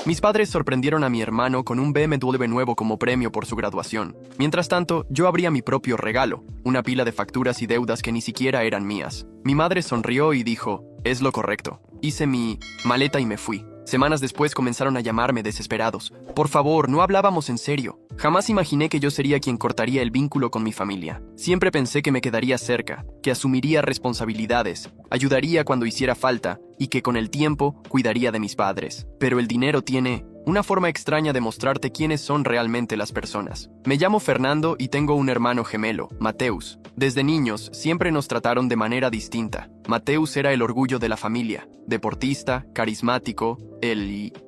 Mis padres sorprendieron a mi hermano con un BMW nuevo como premio por su graduación. Mientras tanto, yo abría mi propio regalo, una pila de facturas y deudas que ni siquiera eran mías. Mi madre sonrió y dijo, es lo correcto. Hice mi maleta y me fui. Semanas después comenzaron a llamarme desesperados. Por favor, no hablábamos en serio. Jamás imaginé que yo sería quien cortaría el vínculo con mi familia. Siempre pensé que me quedaría cerca, que asumiría responsabilidades, ayudaría cuando hiciera falta y que con el tiempo cuidaría de mis padres. Pero el dinero tiene una forma extraña de mostrarte quiénes son realmente las personas. Me llamo Fernando y tengo un hermano gemelo, Mateus. Desde niños siempre nos trataron de manera distinta. Mateus era el orgullo de la familia, deportista, carismático,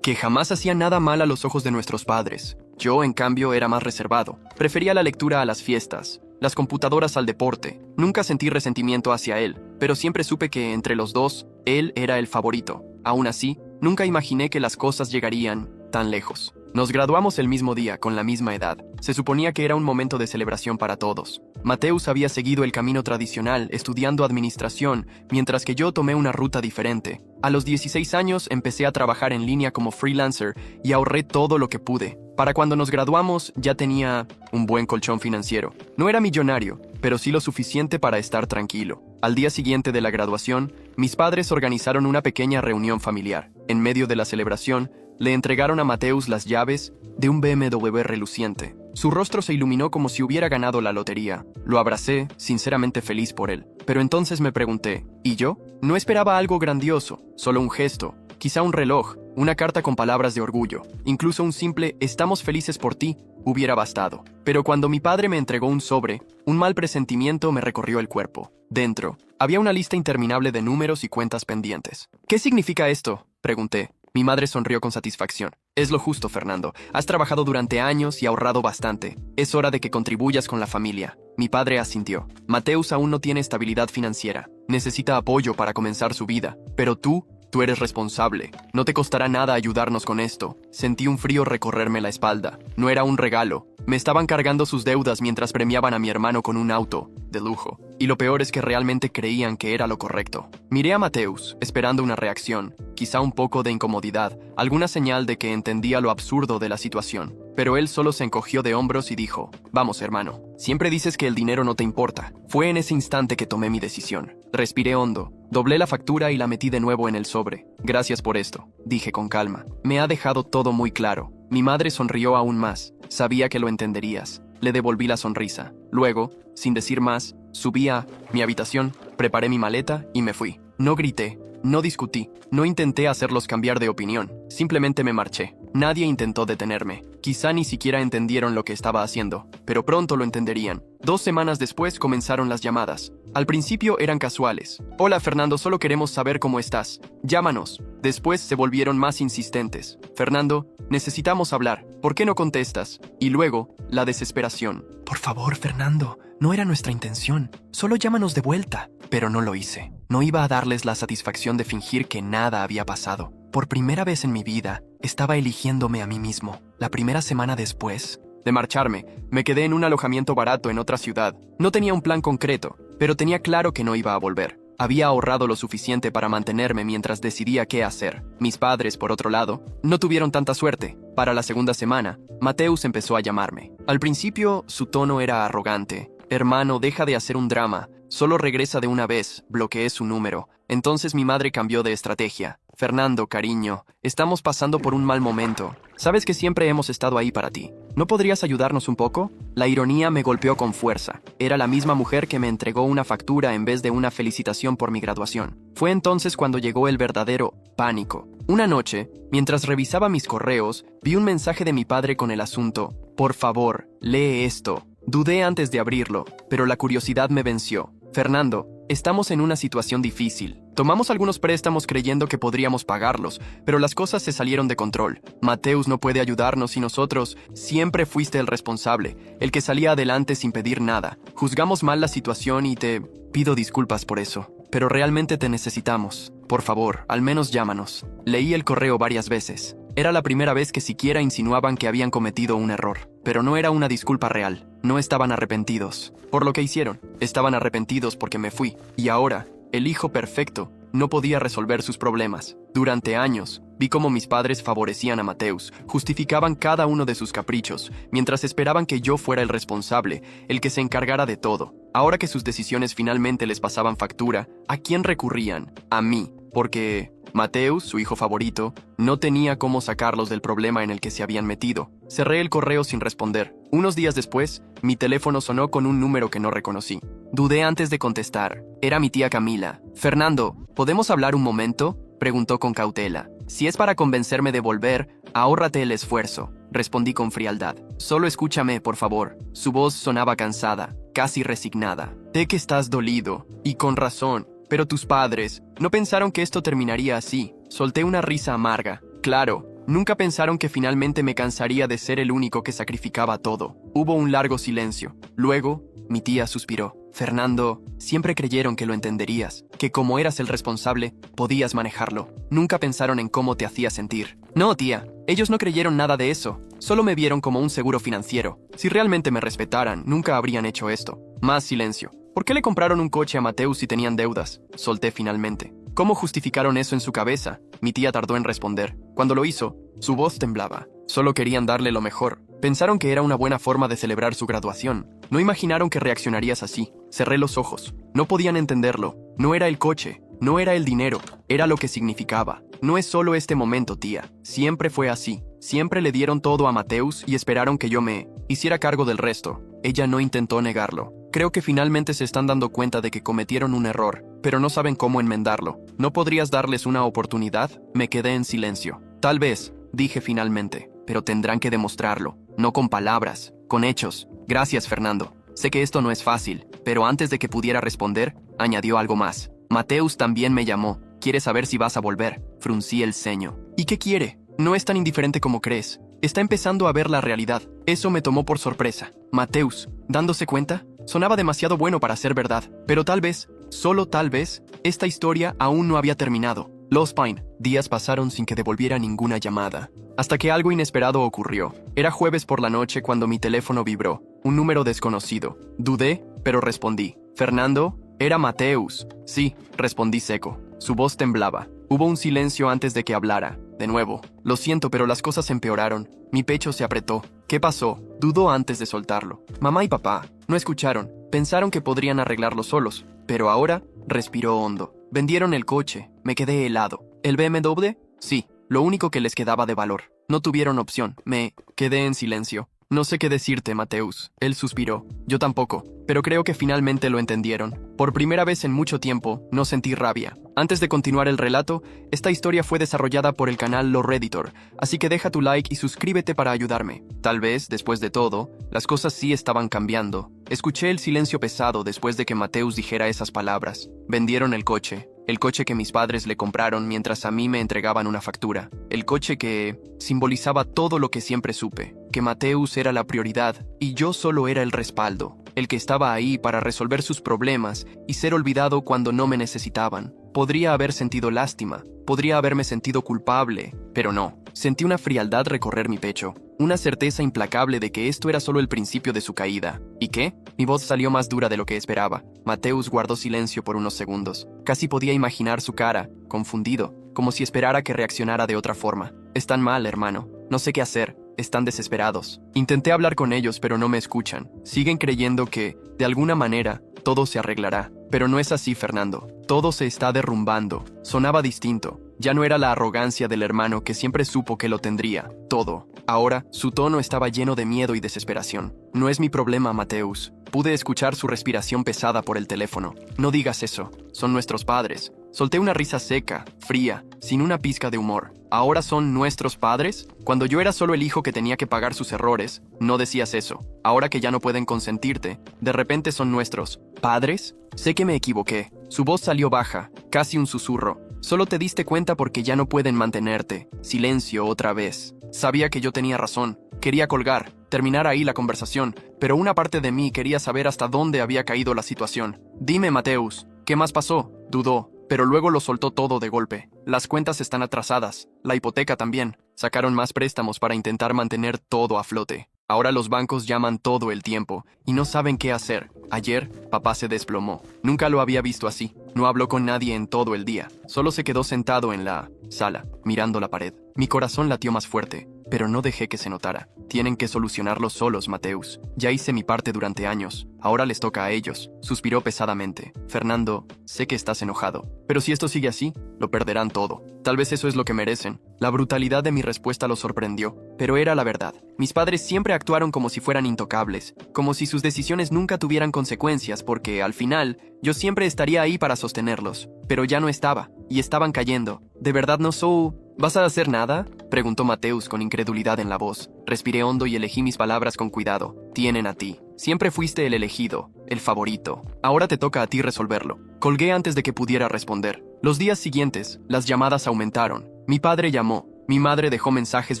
que jamás hacía nada mal a los ojos de nuestros padres. Yo, en cambio, era más reservado. Prefería la lectura a las fiestas, las computadoras al deporte. Nunca sentí resentimiento hacia él, pero siempre supe que entre los dos, él era el favorito. Aún así, nunca imaginé que las cosas llegarían tan lejos. Nos graduamos el mismo día, con la misma edad. Se suponía que era un momento de celebración para todos. Mateus había seguido el camino tradicional, estudiando administración, mientras que yo tomé una ruta diferente. A los 16 años empecé a trabajar en línea como freelancer y ahorré todo lo que pude. Para cuando nos graduamos ya tenía un buen colchón financiero. No era millonario, pero sí lo suficiente para estar tranquilo. Al día siguiente de la graduación, mis padres organizaron una pequeña reunión familiar. En medio de la celebración, le entregaron a Mateus las llaves de un BMW reluciente. Su rostro se iluminó como si hubiera ganado la lotería. Lo abracé, sinceramente feliz por él. Pero entonces me pregunté, ¿y yo? No esperaba algo grandioso, solo un gesto, quizá un reloj, una carta con palabras de orgullo. Incluso un simple «estamos felices por ti» hubiera bastado. Pero cuando mi padre me entregó un sobre, un mal presentimiento me recorrió el cuerpo. Dentro, había una lista interminable de números y cuentas pendientes. ¿Qué significa esto?, pregunté. Mi madre sonrió con satisfacción. Es lo justo, Fernando. Has trabajado durante años y ahorrado bastante. Es hora de que contribuyas con la familia. Mi padre asintió. Mateus aún no tiene estabilidad financiera. Necesita apoyo para comenzar su vida. Pero tú eres responsable. No te costará nada ayudarnos con esto. Sentí un frío recorrerme la espalda. No era un regalo. Me estaban cargando sus deudas mientras premiaban a mi hermano con un auto de lujo. Y lo peor es que realmente creían que era lo correcto. Miré a Mateus, esperando una reacción, quizá un poco de incomodidad, alguna señal de que entendía lo absurdo de la situación. Pero él solo se encogió de hombros y dijo, «Vamos, hermano, siempre dices que el dinero no te importa». Fue en ese instante que tomé mi decisión. Respiré hondo, doblé la factura y la metí de nuevo en el sobre. «Gracias por esto», dije con calma. Me ha dejado todo muy claro. Mi madre sonrió aún más. Sabía que lo entenderías. Le devolví la sonrisa. Luego, sin decir más, subí a mi habitación, preparé mi maleta y me fui. No grité, no discutí, no intenté hacerlos cambiar de opinión. Simplemente me marché. Nadie intentó detenerme. Quizá ni siquiera entendieron lo que estaba haciendo, pero pronto lo entenderían. 2 semanas después comenzaron las llamadas. Al principio eran casuales. «Hola, Fernando, solo queremos saber cómo estás. Llámanos». Después se volvieron más insistentes. «Fernando, necesitamos hablar. ¿Por qué no contestas?» Y luego, la desesperación. «Por favor, Fernando, no era nuestra intención. Solo llámanos de vuelta». Pero no lo hice. No iba a darles la satisfacción de fingir que nada había pasado. Por primera vez en mi vida, estaba eligiéndome a mí mismo. La primera semana después de marcharme, me quedé en un alojamiento barato en otra ciudad. No tenía un plan concreto, pero tenía claro que no iba a volver. Había ahorrado lo suficiente para mantenerme mientras decidía qué hacer. Mis padres, por otro lado, no tuvieron tanta suerte. Para la segunda semana, Mateus empezó a llamarme. Al principio, su tono era arrogante. «Hermano, deja de hacer un drama. Solo regresa de una vez», bloqueé su número. Entonces mi madre cambió de estrategia. «Fernando, cariño, estamos pasando por un mal momento. Sabes que siempre hemos estado ahí para ti. ¿No podrías ayudarnos un poco?» La ironía me golpeó con fuerza. Era la misma mujer que me entregó una factura en vez de una felicitación por mi graduación. Fue entonces cuando llegó el verdadero pánico. Una noche, mientras revisaba mis correos, vi un mensaje de mi padre con el asunto: «Por favor, lee esto». Dudé antes de abrirlo, pero la curiosidad me venció. «Fernando, estamos en una situación difícil. Tomamos algunos préstamos creyendo que podríamos pagarlos, pero las cosas se salieron de control. Mateus no puede ayudarnos y nosotros siempre fuiste el responsable, el que salía adelante sin pedir nada. Juzgamos mal la situación y te pido disculpas por eso. Pero realmente te necesitamos. Por favor, al menos llámanos». Leí el correo varias veces. Era la primera vez que siquiera insinuaban que habían cometido un error. Pero no era una disculpa real. No estaban arrepentidos por lo que hicieron. Estaban arrepentidos porque me fui. Y ahora, el hijo perfecto no podía resolver sus problemas. Durante años, vi cómo mis padres favorecían a Mateus, justificaban cada uno de sus caprichos, mientras esperaban que yo fuera el responsable, el que se encargara de todo. Ahora que sus decisiones finalmente les pasaban factura, ¿a quién recurrían? A mí, porque Mateus, su hijo favorito, no tenía cómo sacarlos del problema en el que se habían metido. Cerré el correo sin responder. Unos días después, mi teléfono sonó con un número que no reconocí. Dudé antes de contestar. Era mi tía Camila. «Fernando, ¿podemos hablar un momento?», preguntó con cautela. «Si es para convencerme de volver, ahórrate el esfuerzo», respondí con frialdad. «Solo escúchame, por favor». Su voz sonaba cansada, casi resignada. «Sé que estás dolido, y con razón. Pero tus padres no pensaron que esto terminaría así». Solté una risa amarga. Claro, nunca pensaron que finalmente me cansaría de ser el único que sacrificaba todo. Hubo un largo silencio. Luego, mi tía suspiró. «Fernando, siempre creyeron que lo entenderías, que como eras el responsable, podías manejarlo. Nunca pensaron en cómo te hacía sentir». «No, tía, ellos no creyeron nada de eso. Solo me vieron como un seguro financiero. Si realmente me respetaran, nunca habrían hecho esto». Más silencio. «¿Por qué le compraron un coche a Mateus si tenían deudas?», solté finalmente. «¿Cómo justificaron eso en su cabeza?». Mi tía tardó en responder. Cuando lo hizo, su voz temblaba. Solo querían darle lo mejor. Pensaron que era una buena forma de celebrar su graduación. No imaginaron que reaccionarías así. Cerré los ojos. No podían entenderlo. No era el coche. No era el dinero. Era lo que significaba. No es solo este momento, tía. Siempre fue así. Siempre le dieron todo a Mateus y esperaron que yo me hiciera cargo del resto. Ella no intentó negarlo. Creo que finalmente se están dando cuenta de que cometieron un error, pero no saben cómo enmendarlo. ¿No podrías darles una oportunidad?». Me quedé en silencio. «Tal vez», dije finalmente, «pero tendrán que demostrarlo. No con palabras, con hechos». «Gracias, Fernando. Sé que esto no es fácil», pero antes de que pudiera responder, añadió algo más. «Mateus también me llamó. Quiere saber si vas a volver». Fruncí el ceño. «¿Y qué quiere? No es tan indiferente como crees. Está empezando a ver la realidad». Eso me tomó por sorpresa. Mateus, dándose cuenta, sonaba demasiado bueno para ser verdad. Pero tal vez, solo tal vez, esta historia aún no había terminado. Los Pine. Días pasaron sin que devolviera ninguna llamada. Hasta que algo inesperado ocurrió. Era jueves por la noche cuando mi teléfono vibró. Un número desconocido. Dudé, pero respondí. «¿Fernando?» «Era Mateus». «Sí», respondí seco. Su voz temblaba. Hubo un silencio antes de que hablara. De nuevo. «Lo siento, pero las cosas empeoraron». Mi pecho se apretó. «¿Qué pasó?». Dudó antes de soltarlo. «Mamá y papá no escucharon. Pensaron que podrían arreglarlo solos. Pero ahora», respiró hondo. «Vendieron el coche». Me quedé helado. «¿El BMW?». «Sí, lo único que les quedaba de valor. No tuvieron opción». Me quedé en silencio. «No sé qué decirte, Mateus». Él suspiró. «Yo tampoco. Pero creo que finalmente lo entendieron». Por primera vez en mucho tiempo, no sentí rabia. Antes de continuar el relato, esta historia fue desarrollada por el canal Lo Redditor, así que deja tu like y suscríbete para ayudarme. Tal vez, después de todo, las cosas sí estaban cambiando. Escuché el silencio pesado después de que Mateus dijera esas palabras. Vendieron el coche. El coche que mis padres le compraron mientras a mí me entregaban una factura. El coche que simbolizaba todo lo que siempre supe. Que Mateus era la prioridad y yo solo era el respaldo. El que estaba ahí para resolver sus problemas y ser olvidado cuando no me necesitaban. Podría haber sentido lástima, podría haberme sentido culpable, pero no. Sentí una frialdad recorrer mi pecho, una certeza implacable de que esto era solo el principio de su caída. ¿Y qué? Mi voz salió más dura de lo que esperaba. Mateus guardó silencio por unos segundos. Casi podía imaginar su cara, confundido, como si esperara que reaccionara de otra forma. «Están mal, hermano. No sé qué hacer. Están desesperados. Intenté hablar con ellos, pero no me escuchan. Siguen creyendo que, de alguna manera, todo se arreglará. Pero no es así, Fernando. Todo se está derrumbando». Sonaba distinto. Ya no era la arrogancia del hermano que siempre supo que lo tendría. Todo. Ahora, su tono estaba lleno de miedo y desesperación. «No es mi problema, Mateus». Pude escuchar su respiración pesada por el teléfono. «No digas eso. Son nuestros padres». Solté una risa seca, fría, sin una pizca de humor. ¿Ahora son nuestros padres? Cuando yo era solo el hijo que tenía que pagar sus errores, no decías eso. Ahora que ya no pueden consentirte, de repente son nuestros padres. Sé que me equivoqué. Su voz salió baja, casi un susurro. Solo te diste cuenta porque ya no pueden mantenerte. Silencio otra vez. Sabía que yo tenía razón. Quería colgar, terminar ahí la conversación, pero una parte de mí quería saber hasta dónde había caído la situación. «Dime, Mateus, ¿qué más pasó?». Dudó, pero luego lo soltó todo de golpe. «Las cuentas están atrasadas, la hipoteca también. Sacaron más préstamos para intentar mantener todo a flote». Ahora los bancos llaman todo el tiempo y no saben qué hacer. Ayer, papá se desplomó. Nunca lo había visto así. No habló con nadie en todo el día. Solo se quedó sentado en la sala, mirando la pared. Mi corazón latió más fuerte, pero no dejé que se notara. Tienen que solucionarlo solos, Mateus. Ya hice mi parte durante años. Ahora les toca a ellos. Suspiró pesadamente. Fernando, sé que estás enojado, pero si esto sigue así, lo perderán todo. Tal vez eso es lo que merecen. La brutalidad de mi respuesta lo sorprendió, pero era la verdad. Mis padres siempre actuaron como si fueran intocables, como si sus decisiones nunca tuvieran consecuencias, porque, al final, yo siempre estaría ahí para sostenerlos. Pero ya no estaba, y estaban cayendo. ¿De verdad no soy? ¿Vas a hacer nada?, preguntó Mateus con incredulidad en la voz. Respiré hondo y elegí mis palabras con cuidado. Tienen a ti. Siempre fuiste el elegido, el favorito. Ahora te toca a ti resolverlo. Colgué antes de que pudiera responder. Los días siguientes, las llamadas aumentaron. Mi padre llamó. Mi madre dejó mensajes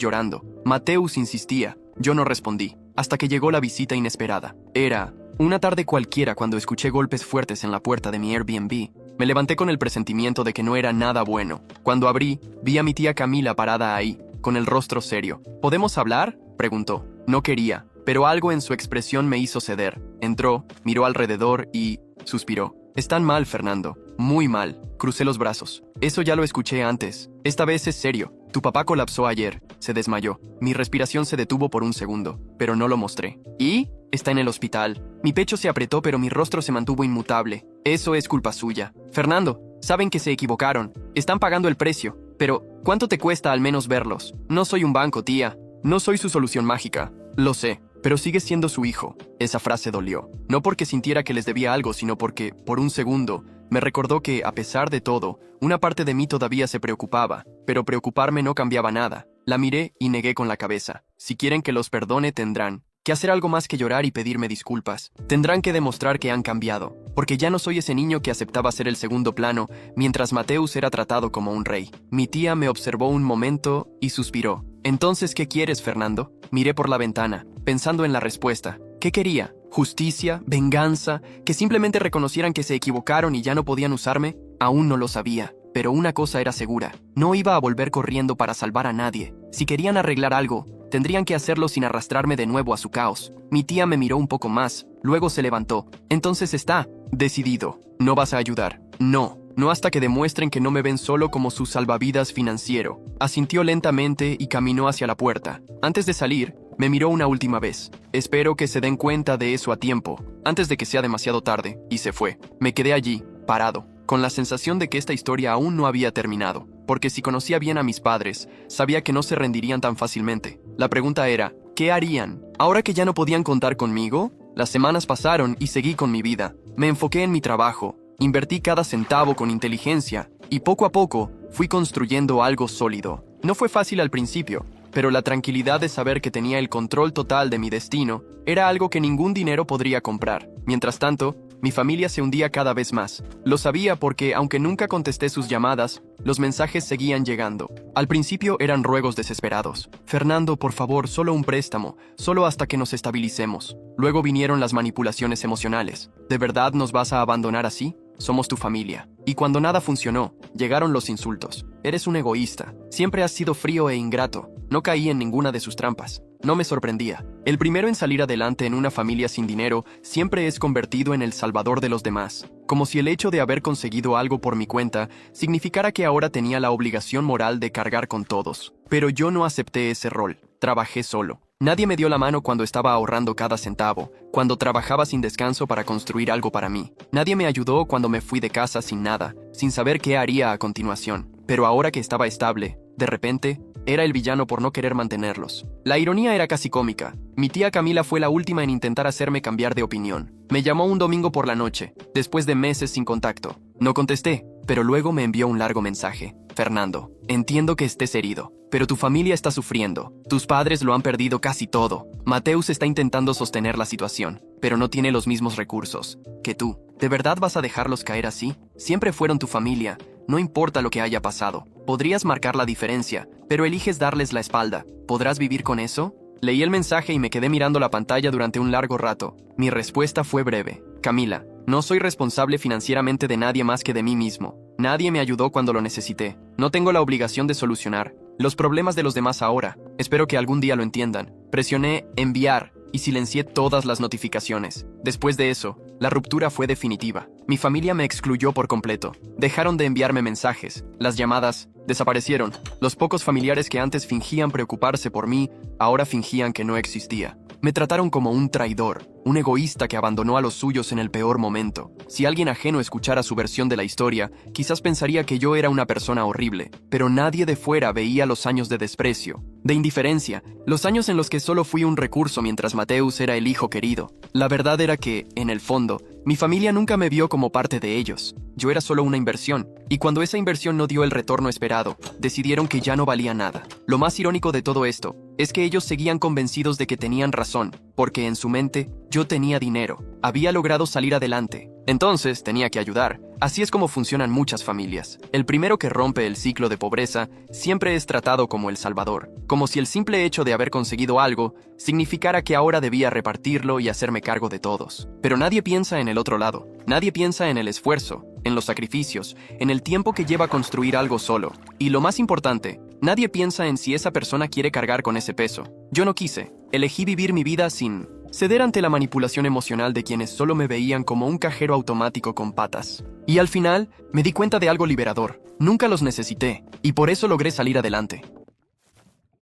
llorando. Mateus insistía. Yo no respondí, hasta que llegó la visita inesperada. Era una tarde cualquiera cuando escuché golpes fuertes en la puerta de mi Airbnb. Me levanté con el presentimiento de que no era nada bueno. Cuando abrí, vi a mi tía Camila parada ahí, con el rostro serio. ¿Podemos hablar?, preguntó. No quería, pero algo en su expresión me hizo ceder. Entró, miró alrededor y suspiró. Están mal, Fernando. Muy mal. Crucé los brazos. Eso ya lo escuché antes. Esta vez es serio. Tu papá colapsó ayer. Se desmayó. Mi respiración se detuvo por un segundo, pero no lo mostré. ¿Y? Está en el hospital. Mi pecho se apretó, pero mi rostro se mantuvo inmutable. Eso es culpa suya. Fernando, saben que se equivocaron. Están pagando el precio. Pero, ¿cuánto te cuesta al menos verlos? No soy un banco, tía. No soy su solución mágica. Lo sé, pero sigues siendo su hijo. Esa frase dolió. No porque sintiera que les debía algo, sino porque, por un segundo, me recordó que, a pesar de todo, una parte de mí todavía se preocupaba. Pero preocuparme no cambiaba nada. La miré y negué con la cabeza. Si quieren que los perdone, tendrán que hacer algo más que llorar y pedirme disculpas. Tendrán que demostrar que han cambiado, porque ya no soy ese niño que aceptaba ser el segundo plano mientras Mateus era tratado como un rey. Mi tía me observó un momento y suspiró. ¿Entonces qué quieres, Fernando? Miré por la ventana, pensando en la respuesta. ¿Qué quería? ¿Justicia? ¿Venganza? ¿Que simplemente reconocieran que se equivocaron y ya no podían usarme? Aún no lo sabía. Pero una cosa era segura, no iba a volver corriendo para salvar a nadie. Si querían arreglar algo, tendrían que hacerlo sin arrastrarme de nuevo a su caos. Mi tía me miró un poco más, luego se levantó. Entonces está decidido. No vas a ayudar. No hasta que demuestren que no me ven solo como su salvavidas financiero. Asintió lentamente y caminó hacia la puerta. Antes de salir, me miró una última vez. Espero que se den cuenta de eso a tiempo, antes de que sea demasiado tarde, y se fue. Me quedé allí, parado, con la sensación de que esta historia aún no había terminado, porque si conocía bien a mis padres, sabía que no se rendirían tan fácilmente. La pregunta era, ¿qué harían? ¿Ahora que ya no podían contar conmigo? Las semanas pasaron y seguí con mi vida. Me enfoqué en mi trabajo, invertí cada centavo con inteligencia, y poco a poco fui construyendo algo sólido. No fue fácil al principio, pero la tranquilidad de saber que tenía el control total de mi destino era algo que ningún dinero podría comprar. Mientras tanto, mi familia se hundía cada vez más. Lo sabía porque, aunque nunca contesté sus llamadas, los mensajes seguían llegando. Al principio eran ruegos desesperados. Fernando, por favor, solo un préstamo, solo hasta que nos estabilicemos. Luego vinieron las manipulaciones emocionales. ¿De verdad nos vas a abandonar así? Somos tu familia. Y cuando nada funcionó, llegaron los insultos. Eres un egoísta. Siempre has sido frío e ingrato. No caí en ninguna de sus trampas. No me sorprendía. El primero en salir adelante en una familia sin dinero siempre es convertido en el salvador de los demás. Como si el hecho de haber conseguido algo por mi cuenta significara que ahora tenía la obligación moral de cargar con todos. Pero yo no acepté ese rol. Trabajé solo. Nadie me dio la mano cuando estaba ahorrando cada centavo, cuando trabajaba sin descanso para construir algo para mí. Nadie me ayudó cuando me fui de casa sin nada, sin saber qué haría a continuación. Pero ahora que estaba estable, de repente, era el villano por no querer mantenerlos. La ironía era casi cómica. Mi tía Camila fue la última en intentar hacerme cambiar de opinión. Me llamó un domingo por la noche, después de meses sin contacto. No contesté, pero luego me envió un largo mensaje. Fernando, entiendo que estés herido, pero tu familia está sufriendo. Tus padres lo han perdido casi todo. Mateus está intentando sostener la situación, pero no tiene los mismos recursos que tú. ¿De verdad vas a dejarlos caer así? Siempre fueron tu familia. No importa lo que haya pasado. Podrías marcar la diferencia, pero eliges darles la espalda. ¿Podrás vivir con eso? Leí el mensaje y me quedé mirando la pantalla durante un largo rato. Mi respuesta fue breve. Camila, no soy responsable financieramente de nadie más que de mí mismo. Nadie me ayudó cuando lo necesité. No tengo la obligación de solucionar los problemas de los demás ahora. Espero que algún día lo entiendan, Presioné enviar y silencié todas las notificaciones. Después de eso, la ruptura fue definitiva. Mi familia me excluyó por completo. Dejaron de enviarme mensajes. Las llamadas desaparecieron. Los pocos familiares que antes fingían preocuparse por mí, ahora fingían que no existía. Me trataron como un traidor, un egoísta que abandonó a los suyos en el peor momento. Si alguien ajeno escuchara su versión de la historia, quizás pensaría que yo era una persona horrible, pero nadie de fuera veía los años de desprecio, de indiferencia, los años en los que solo fui un recurso mientras Mateus era el hijo querido. La verdad era que, en el fondo, mi familia nunca me vio como parte de ellos. Yo era solo una inversión, y cuando esa inversión no dio el retorno esperado, decidieron que ya no valía nada. Lo más irónico de todo esto es que ellos seguían convencidos de que tenían razón, porque en su mente yo tenía dinero, había logrado salir adelante. Entonces tenía que ayudar. Así es como funcionan muchas familias. El primero que rompe el ciclo de pobreza siempre es tratado como el salvador, como si el simple hecho de haber conseguido algo significara que ahora debía repartirlo y hacerme cargo de todos. Pero nadie piensa en el otro lado. Nadie piensa en el esfuerzo, en los sacrificios, en el tiempo que lleva construir algo solo. Y lo más importante, nadie piensa en si esa persona quiere cargar con ese peso. Yo no quise. Elegí vivir mi vida sin ceder ante la manipulación emocional de quienes solo me veían como un cajero automático con patas. Y al final, me di cuenta de algo liberador. Nunca los necesité, y por eso logré salir adelante.